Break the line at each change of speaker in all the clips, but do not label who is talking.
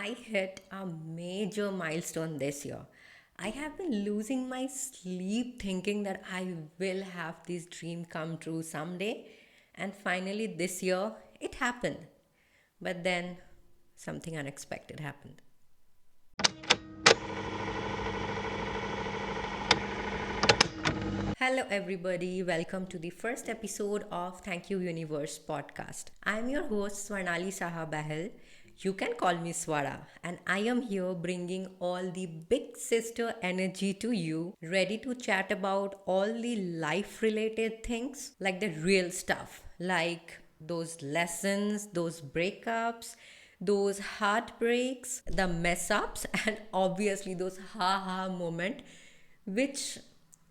I hit a major milestone this year. I have been losing my sleep thinking that I will have this dream come true someday, and finally this year it happened. But then something unexpected happened. Hello, everybody. Welcome to the first episode of Thank You Universe podcast. I'm your host, Swarnali Saha Bahel. You can call me Swara, and I am here bringing all the big sister energy to you, ready to chat about all the life related things, like the real stuff, like those lessons, those breakups, those heartbreaks, the mess ups, and obviously those ha ha moment, which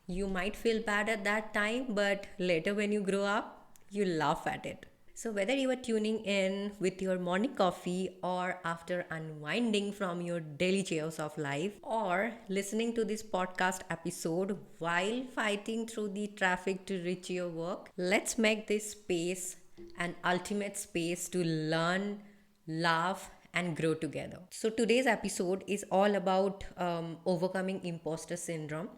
you might feel bad at that time, but later when you grow up, you laugh at it. So, whether you are tuning in with your morning coffee or after unwinding from your daily chaos of life, or listening to this podcast episode while fighting through the traffic to reach your work, let's make this space an ultimate space to learn, laugh, and grow together. So, today's episode is all about overcoming imposter syndrome,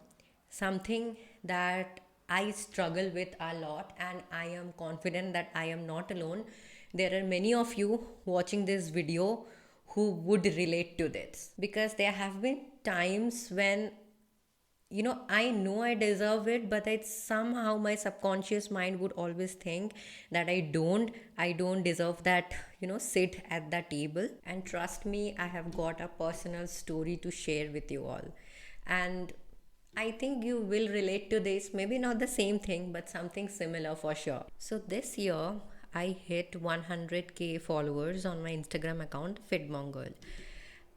something that I struggle with a lot, and I am confident that I am not alone. There are many of you watching this video who would relate to this, because there have been times when I know I deserve it, but it's somehow my subconscious mind would always think that I don't deserve that, sit at the table. And trust me, I have got a personal story to share with you all. And I think you will relate to this, maybe not the same thing, but something similar for sure. So this year, I hit 100k followers on my Instagram account, Fitmongirl,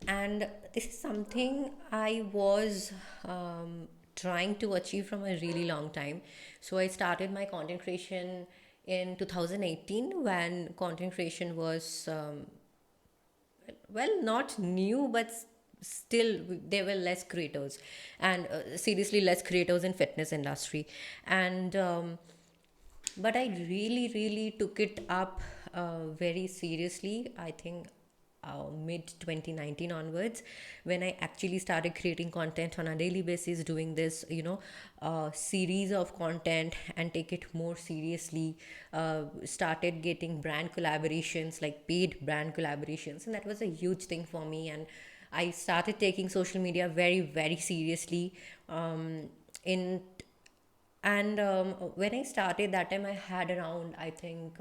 and this is something I was trying to achieve from a really long time. So I started my content creation in 2018, when content creation was well, not new, but still there were less creators, and seriously less creators in fitness industry. And but I really took it up very seriously, I think mid 2019 onwards, when I actually started creating content on a daily basis, doing this series of content and take it more seriously. Started getting brand collaborations, like paid brand collaborations, and that was a huge thing for me. And I started taking social media very seriously. In and When I started that time, I had around, I think,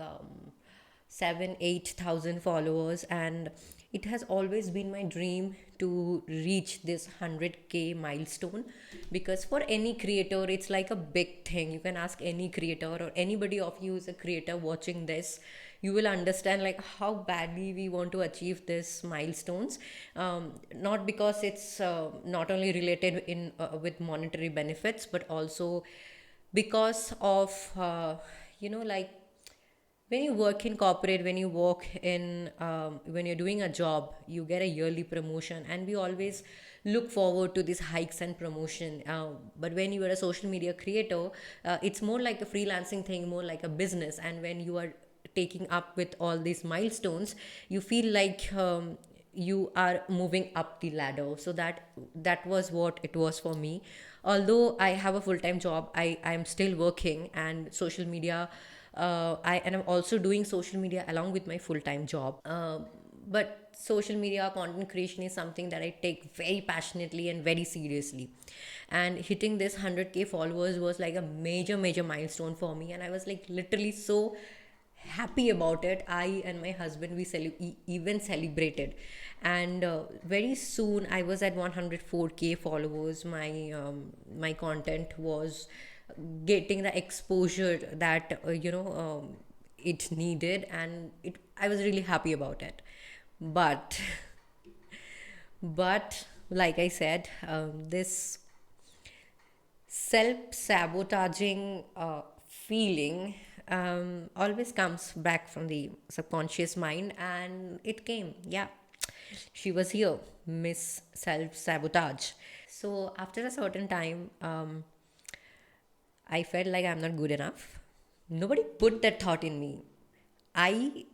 7 8 thousand followers, and it has always been my dream to reach this 100k milestone, because for any creator it's like a big thing. You can ask any creator, or anybody of you who's a creator watching this, you will understand like how badly we want to achieve this milestones. Not because it's not only related in with monetary benefits, but also because of like when you work in corporate, when you work in when you're doing a job, you get a yearly promotion, and we always look forward to these hikes and promotion. But when you are a social media creator, it's more like a freelancing thing, more like a business. And when you are taking up with all these milestones, you feel like you are moving up the ladder. So that was what it was for me. Although I have a full-time job, I'm still working, and social media, I'm also doing social media along with my full-time job. But social media content creation is something that I take very passionately and very seriously. And hitting this 100k followers was like a major milestone for me, and I was like literally so happy about it. I and my husband, we even celebrated. And very soon I was at 104k followers. My content was getting the exposure that it needed, and it I was really happy about it. But but like I said, this self-sabotaging feeling always comes back from the subconscious mind, and it came. Yeah, she was here, Miss Self-Sabotage. So after a certain time, I felt like I'm not good enough. Nobody put that thought in me. I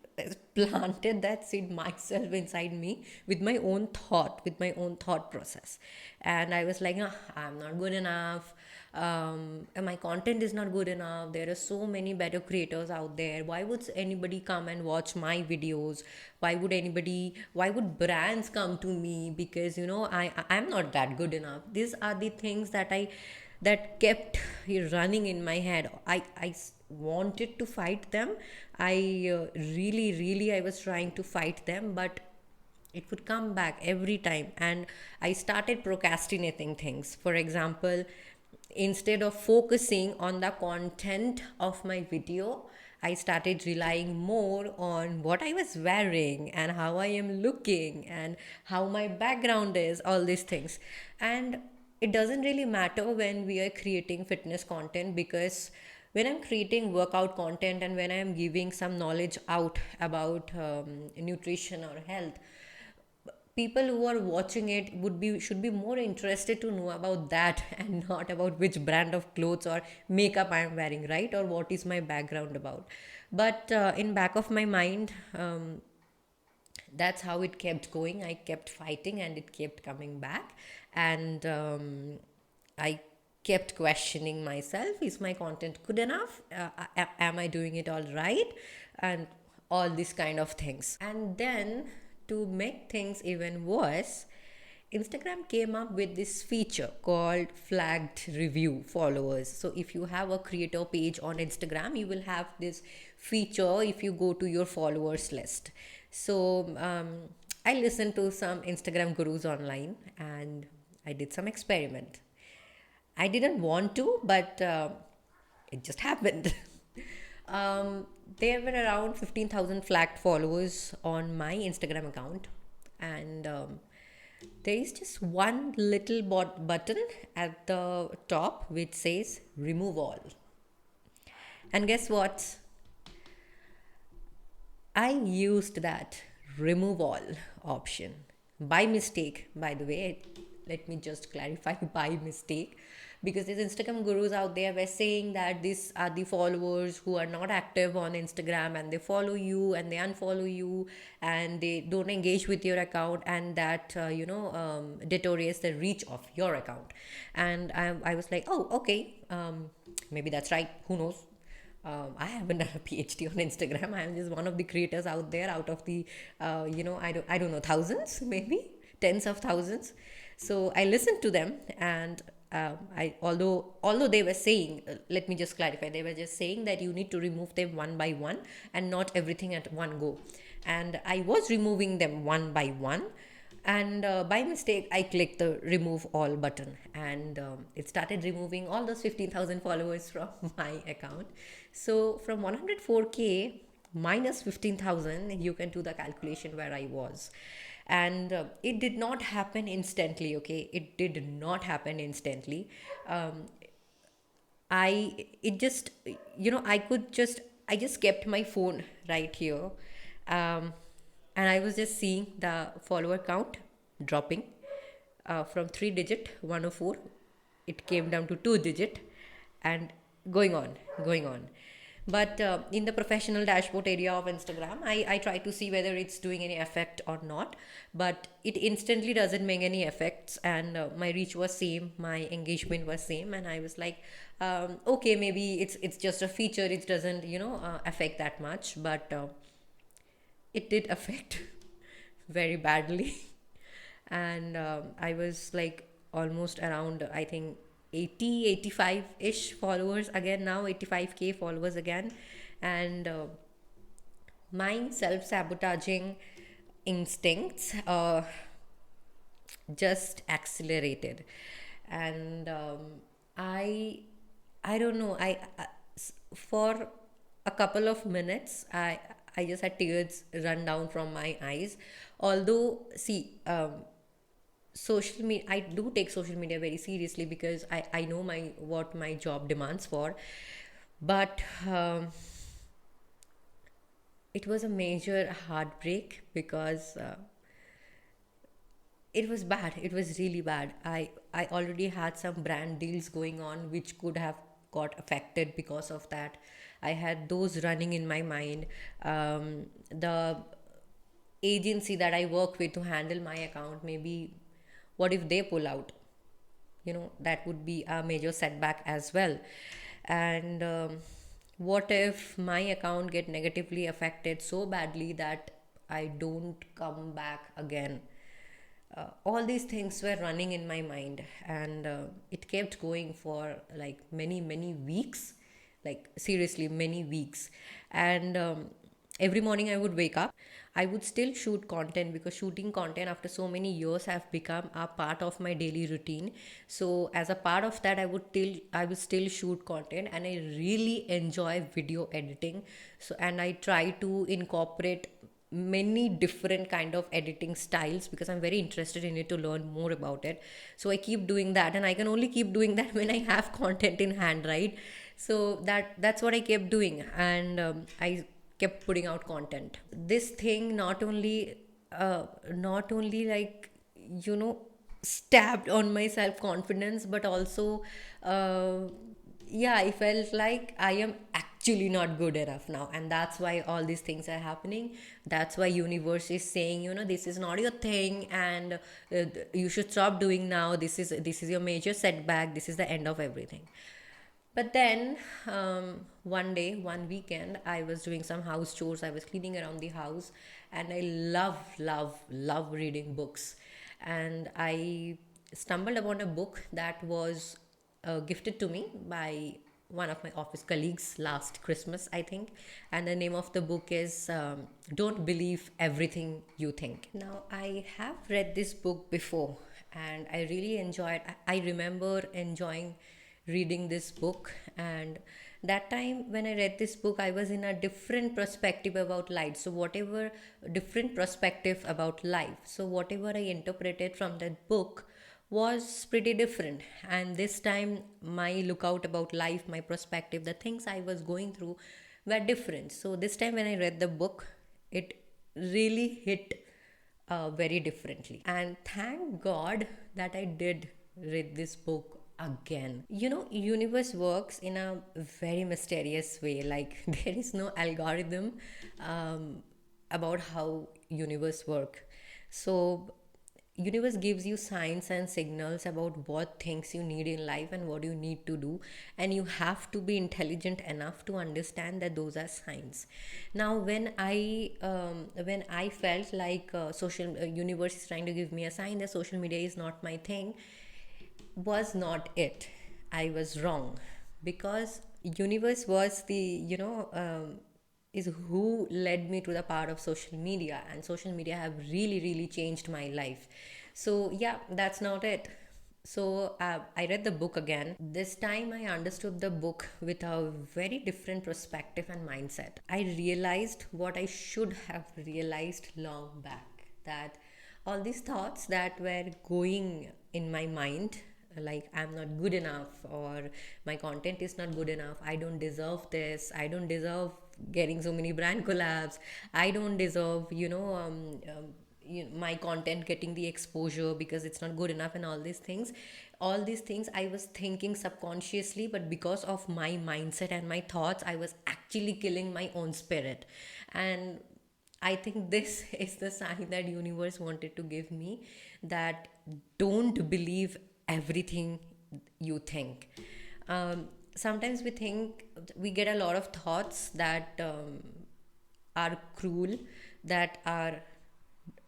planted that seed myself inside me with my own thought, with my own thought process. And I was like, "Ah, I'm not good enough. And my content is not good enough. There are so many better creators out there. Why would anybody come and watch my videos? Why would brands come to me? Because, I'm not that good enough." These are the things that kept running in my head. I wanted to fight them. I was trying to fight them, but it would come back every time. And I started procrastinating things. For example, instead of focusing on the content of my video, I started relying more on what I was wearing and how I am looking and how my background is, all these things. And it doesn't really matter when we are creating fitness content, because when I'm creating workout content and when I'm giving some knowledge out about nutrition or health, people who are watching it should be more interested to know about that and not about which brand of clothes or makeup I am wearing, right? Or what is my background about. But in back of my mind, that's how it kept going. I kept fighting and it kept coming back. And I kept questioning myself, is my content good enough? Am I doing it all right? And all these kind of things. And then, to make things even worse, Instagram came up with this feature called flagged review followers. So if you have a creator page on Instagram, you will have this feature if you go to your followers list. So I listened to some Instagram gurus online and I did some experiment. I didn't want to, but it just happened. There were around 15,000 flagged followers on my Instagram account, and there is just one little button at the top which says remove all. And guess what? I used that remove all option by mistake, by the way. Let me just clarify, by mistake, because these Instagram gurus out there were saying that these are the followers who are not active on Instagram and they follow you and they unfollow you and they don't engage with your account, and that deteriorates the reach of your account. And I was like, oh, okay, maybe that's right, who knows. I haven't done a PhD on Instagram. I'm just one of the creators out there, out of the, I don't know, thousands, maybe tens of thousands. So I listened to them, and although they were saying, let me just clarify, they were just saying that you need to remove them one by one and not everything at one go. And I was removing them one by one, and by mistake I clicked the remove all button, and it started removing all those 15,000 followers from my account. So from 104k minus 15,000, you can do the calculation where I was. And it did not happen instantly, okay? It did not happen instantly. I it just I just kept my phone right here, and I was just seeing the follower count dropping from 3 digit 104. It came down to 2 digit, and going on. But in the professional dashboard area of Instagram, I try to see whether it's doing any effect or not. But it instantly doesn't make any effects, and my reach was same, my engagement was same, and I was like, okay, maybe it's just a feature. It doesn't affect that much, but it did affect very badly. And I was like almost around, I think, 85 ish followers again, now 85k followers again. And my self-sabotaging instincts just accelerated. And I don't know, for a couple of minutes I just had tears run down from my eyes. Although, see, social media, I do take social media very seriously because I know what my job demands for. But it was a major heartbreak because it was bad. It was really bad. I already had some brand deals going on which could have got affected because of that. I had those running in my mind. The agency that I work with to handle my account, maybe what if they pull out? That would be a major setback as well. And what if my account get negatively affected so badly that I don't come back again? All these things were running in my mind, and it kept going for like many weeks, like seriously many weeks. And every morning I would wake up, I would still shoot content, because shooting content after so many years have become a part of my daily routine. So as a part of that, I would still shoot content, and I really enjoy video editing. So, and I try to incorporate many different kind of editing styles, because I'm very interested in it to learn more about it. So I keep doing that, and I can only keep doing that when I have content in hand, right? So that's what I kept doing, and I kept putting out content. This thing not only like, you know stabbed on my self confidence, but also, uh, yeah, I felt like I am actually not good enough now, and that's why all these things are happening. That's why universe is saying, this is not your thing, and you should stop doing now. This is your major setback. This is the end of everything. But then, one day, one weekend, I was doing some house chores. I was cleaning around the house, and I love reading books. And I stumbled upon a book that was gifted to me by one of my office colleagues last Christmas, I think. And the name of the book is Don't Believe Everything You Think. Now, I have read this book before, and I really enjoyed. I remember enjoying reading this book. And that time when I read this book, I was in a different perspective about life. So whatever different perspective about life, so whatever I interpreted from that book was pretty different. And this time, my lookout about life, my perspective, the things I was going through were different. So this time when I read the book, it really hit very differently. And thank God that I did read this book again. Universe works in a very mysterious way. Like there is no algorithm about how universe work. So universe gives you signs and signals about what things you need in life and what you need to do, and you have to be intelligent enough to understand that those are signs. Now when I felt like social universe is trying to give me a sign that social media is not my thing, was not it. I was wrong, because universe was the is who led me to the part of social media, and social media have really changed my life. So yeah, that's not it. So I read the book again. This time I understood the book with a very different perspective and mindset. I realized what I should have realized long back, that all these thoughts that were going in my mind, like I'm not good enough, or my content is not good enough, I don't deserve this, I don't deserve getting so many brand collabs, I don't deserve my content getting the exposure because it's not good enough, and all these things I was thinking subconsciously, but because of my mindset and my thoughts, I was actually killing my own spirit. And I think this is the sign that universe wanted to give me, that don't believe everything you think. Sometimes we get a lot of thoughts that are cruel, that are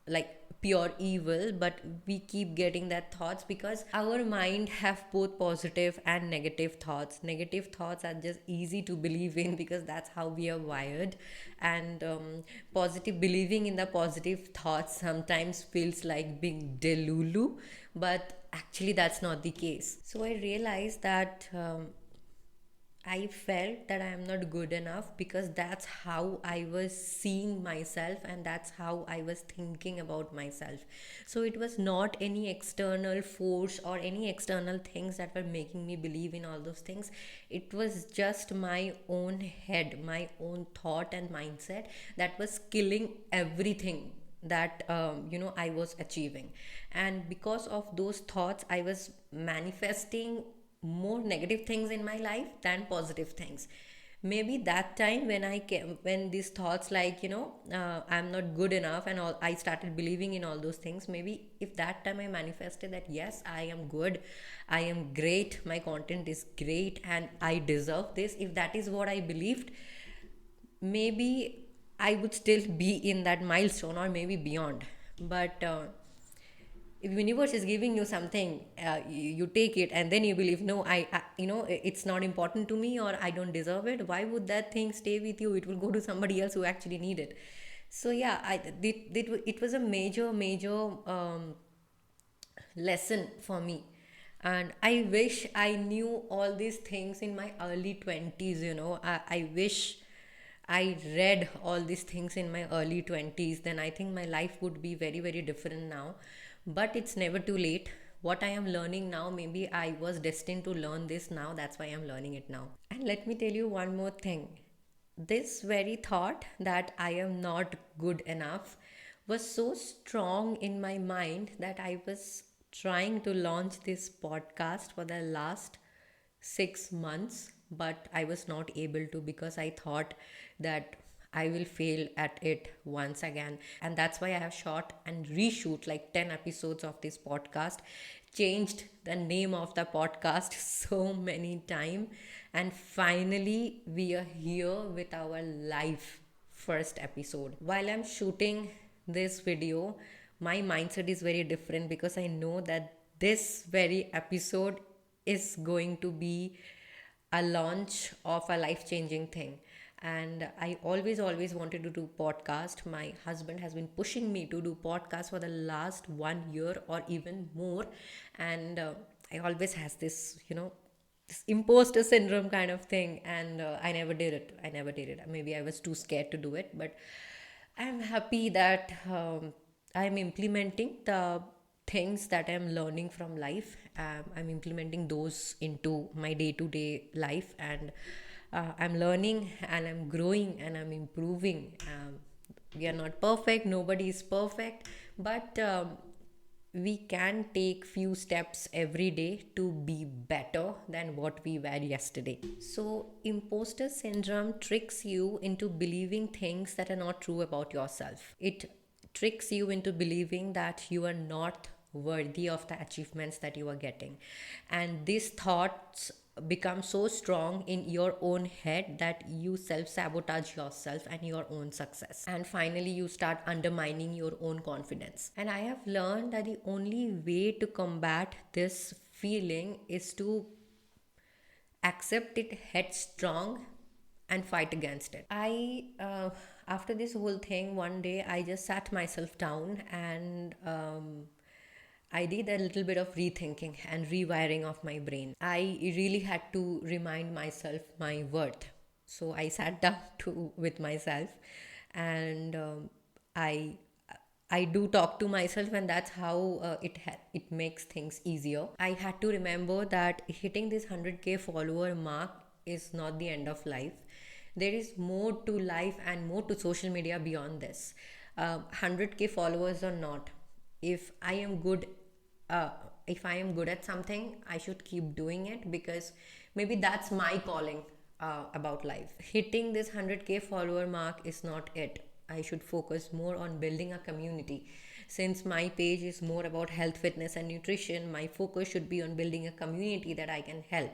like pure evil, but we keep getting that thoughts because our mind have both positive and negative thoughts. Negative thoughts are just easy to believe in because that's how we are wired, and positive believing in the positive thoughts sometimes feels like being delulu, but actually that's not the case. So I realized that I felt that I am not good enough because that's how I was seeing myself, and that's how I was thinking about myself. So it was not any external force or any external things that were making me believe in all those things. It was just my own head, my own thought and mindset that was killing everything that I was achieving. And because of those thoughts, I was manifesting more negative things in my life than positive things. Maybe that time when I came, when these thoughts like, I'm not good enough and all, I started believing in all those things. Maybe if that time I manifested that yes, I am good, I am great, my content is great, and I deserve this, if that is what I believed, maybe I would still be in that milestone or maybe beyond. But if universe is giving you something, you take it and then you believe, no, it's not important to me or I don't deserve it. Why would that thing stay with you? It will go to somebody else who actually need it. So yeah, it was a major lesson for me. And I wish I knew all these things in my early 20s. I wish I read all these things in my early 20s. Then I think my life would be very different now. But it's never too late. What I am learning now, maybe I was destined to learn this now. That's why I'm learning it now. And let me tell you one more thing. This very thought that I am not good enough was so strong in my mind that I was trying to launch this podcast for the last 6 months, but I was not able to because I thought that I will fail at it once again. And that's why I have shot and reshoot like 10 episodes of this podcast, changed the name of the podcast so many times, and finally we are here with our live first episode. While I'm shooting this video, my mindset is very different because I know that this very episode is going to be a launch of a life changing thing. And I always wanted to do podcast. My husband has been pushing me to do podcast for the last 1 year or even more. And I always has this, this imposter syndrome kind of thing. And I never did it. Maybe I was too scared to do it, but I'm happy that I'm implementing the things that I'm learning from life. I'm implementing those into my day to day life, and I'm learning and I'm growing and I'm improving. We are not perfect, nobody is perfect, but we can take few steps every day to be better than what we were yesterday. So imposter syndrome tricks you into believing things that are not true about yourself. It tricks you into believing that you are not worthy of the achievements that you are getting, and these thoughts become so strong in your own head that you self sabotage yourself and your own success, and finally you start undermining your own confidence. And I have learned that the only way to combat this feeling is to accept it headstrong and fight against it. After this whole thing, one day I just sat myself down and I did a little bit of rethinking and rewiring of my brain. I really had to remind myself my worth. So I sat down to with myself, and I I do talk to myself, and that's how it makes things easier. I had to remember that hitting this 100K follower mark is not the end of life. There is more to life and more to social media beyond this. 100K followers or not, if I am good, uh, if I am good at something, I should keep doing it because maybe that's my calling about life. Hitting this 100K follower mark is not it. I should focus more on building a community. Since my page is more about health, fitness, and nutrition, my focus should be on building a community that I can help.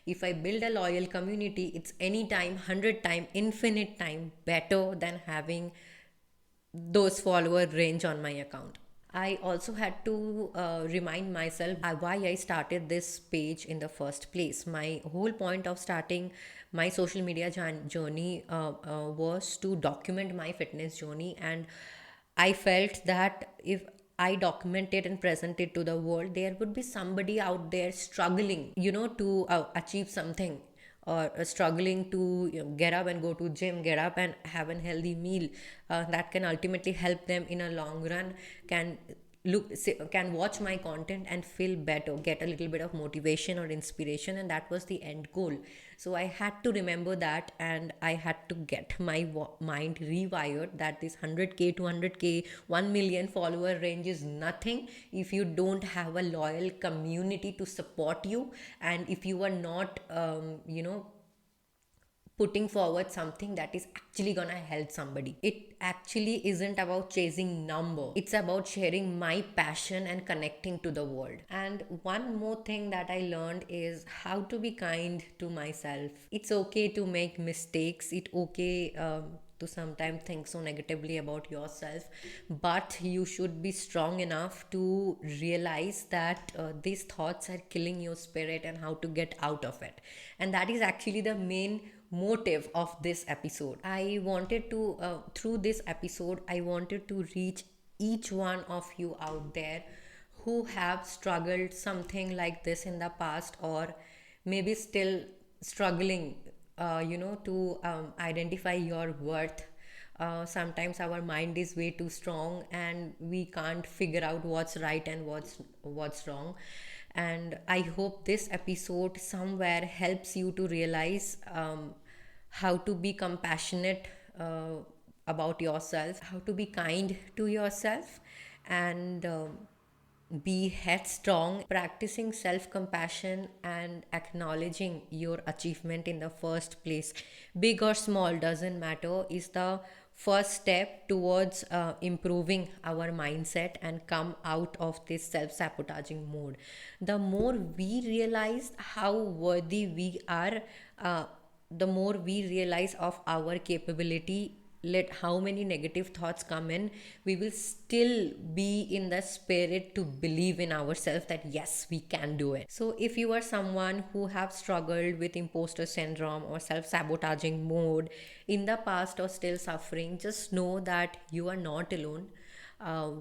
If I build a loyal community, it's anytime, 100 time, infinite time better than having those follower range on my account. I also had to remind myself why I started this page in the first place. My whole point of starting my social media journey was to document my fitness journey, and I felt that if I document it and present it to the world, there would be somebody out there struggling, to achieve something, or struggling to get up and go to gym, get up and have a healthy meal that can ultimately help them in a long run, can can watch my content and feel better, get a little bit of motivation or inspiration, and that was the end goal. So I had to remember that, and I had to get my mind rewired that this 100K, 200K, 1 million follower range is nothing if you don't have a loyal community to support you, and if you are not putting forward something that is actually gonna help somebody. It actually isn't about chasing number. It's about sharing my passion and connecting to the world. And one more thing that I learned is how to be kind to myself. It's okay to make mistakes. It's okay to sometimes think so negatively about yourself, but you should be strong enough to realize that these thoughts are killing your spirit and how to get out of it. And that is actually the main motive of this episode. I wanted to through this episode I wanted to reach each one of you out there who have struggled something like this in the past, or maybe still struggling to identify your worth. Sometimes our mind is way too strong and we can't figure out what's right and what's wrong. And I hope this episode somewhere helps you to realize how to be compassionate about yourself, how to be kind to yourself, and be headstrong. Practicing self compassion and acknowledging your achievement in the first place, big or small, doesn't matter, is the first step towards improving our mindset and come out of this self sabotaging mode. The more we realize how worthy we are, the more we realize of our capability, let how many negative thoughts come in, we will still be in the spirit to believe in ourselves that yes, we can do it. So if you are someone who have struggled with imposter syndrome or self-sabotaging mode in the past or still suffering, just know that you are not alone.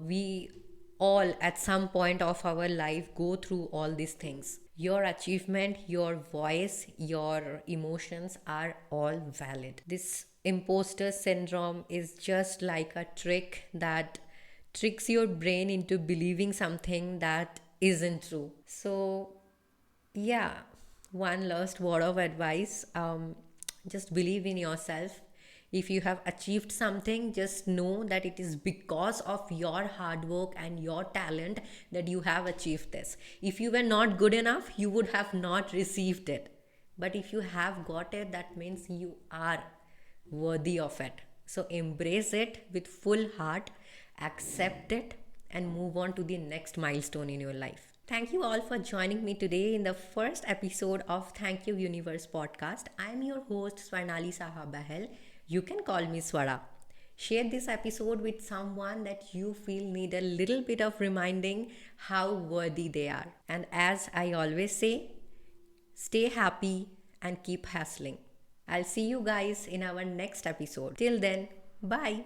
We all at some point of our life go through all these things. Your achievement, your voice, your emotions are all valid. This imposter syndrome is just like a trick that tricks your brain into believing something that isn't true. So yeah, one last word of advice, just believe in yourself. If you have achieved something, just know that it is because of your hard work and your talent that you have achieved this. If you were not good enough, you would have not received it. But if you have got it, that means you are worthy of it. So embrace it with full heart, accept it, and move on to the next milestone in your life. Thank you all for joining me today in the first episode of Thank You Universe podcast. I am your host Swarnali Saha Bahel. You can call me Swara. Share this episode with someone that you feel need a little bit of reminding how worthy they are. And as I always say, stay happy and keep hustling. I'll see you guys in our next episode. Till then, bye.